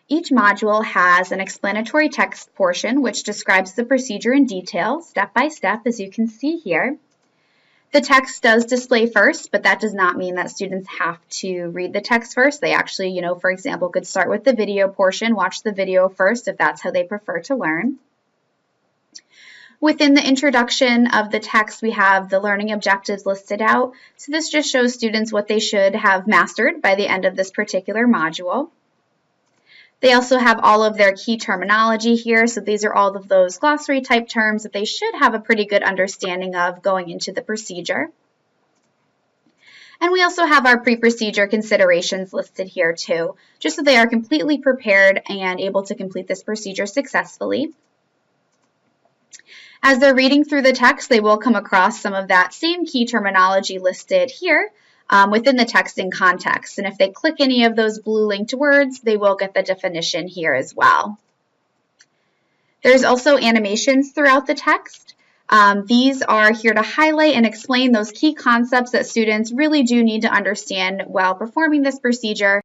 Each module has an explanatory text portion which describes the procedure in detail, step by step, as you can see here. The text does display first, but that does not mean that students have to read the text first. They actually, for example, could start with the video portion, watch the video first if that's how they prefer to learn. Within the introduction of the text, we have the learning objectives listed out. So this just shows students what they should have mastered by the end of this particular module. They also have all of their key terminology here. So these are all of those glossary type terms that they should have a pretty good understanding of going into the procedure. And we also have our pre-procedure considerations listed here too, just so they are completely prepared and able to complete this procedure successfully. As they're reading through the text, they will come across some of that same key terminology listed here within the text in context. And if they click any of those blue linked words, they will get the definition here as well. There's also animations throughout the text. These are here to highlight and explain those key concepts that students really do need to understand while performing this procedure.